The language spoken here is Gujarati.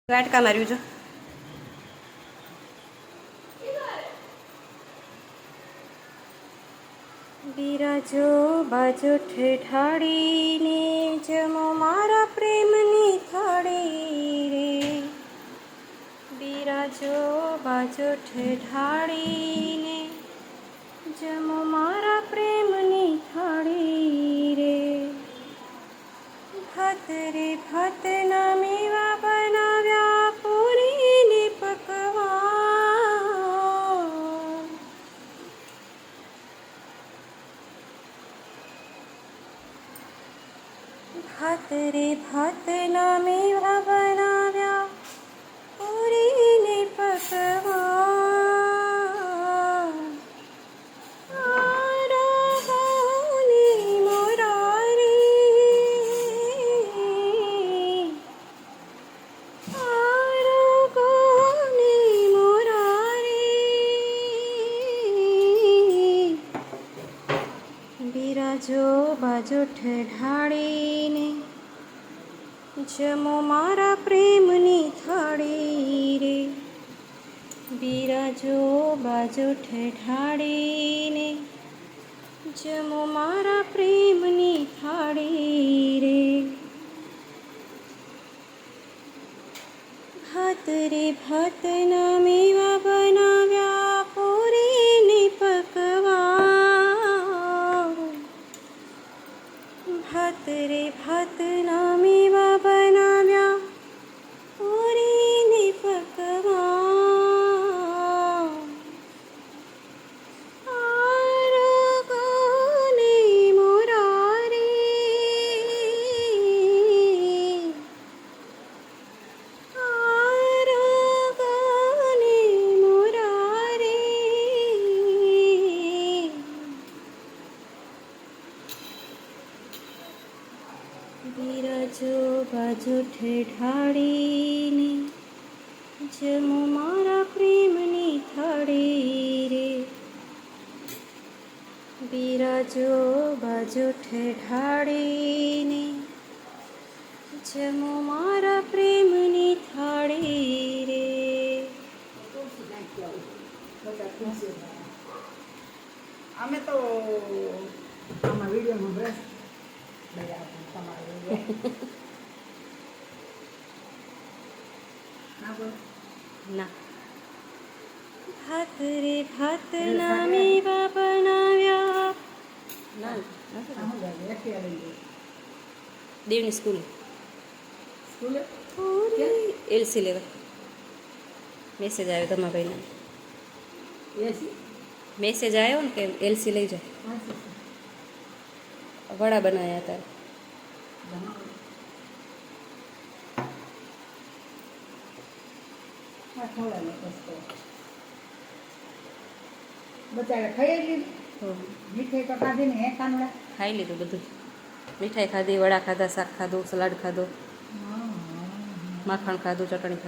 વાટકા માર્યું જો બિરાજો બાજો ઠેઠાડીને જમો મારા પ્રેમની થાળી રે બિરાજો બાજો ઠેઠાડીને જમો મારા પ્રેમની થાળી રે ભાત રે ભાતના મેવા બનાવ્યા પૂરીને પકવાન ભાત રે ભાતના મેવા બનાવ્યા પૂરીને પકવાન આરાગોની મોરારી આરાગોની મોરારી બિરાજો બાજો ઠેઠાડીને જમો મારા પ્રેમની થાળી રે બિરાજો બાજો ઠેઠાડીને જમો મારા પ્રેમની થાળી રે ભાત રે ભાતના મેવા બનાવ્યા પૂરીને પકવાન ભાત રે ભાતના મેવા બનાવ્યા પૂરીને પકવાન આરાગોની મોરારી આરાગોની મોરારી બિરાજો બાજો ઠેઠાડીને જમો મારા પ્રેમની થાળી રે બિરાજો બાજો ઠેઠાડીને જમો મારા પ્રેમની થાળી રે અમે તો આમાં વિડીયોમાં બ્રશ તમારે ના ભાત રે ભાતના મેવા બનાવ્યા ના દેવની સ્કૂલે સ્કૂલે એલસી લેવા મેસેજ આવ્યો તમારા ભાઈને એસી મેસેજ આવ્યો ને કે એલસી લઈ જાઓ વડા બનાવ્યા હતા બચારા ખાઈ લીધું મીઠાઈ તો ખાધી ને હે કાનુડા ખાઈ લીધું બધું મીઠાઈ ખાધી વડા ખાધા શાક ખાધું સલાડ ખાધું માખણ ખાધું ચટણી ખાધી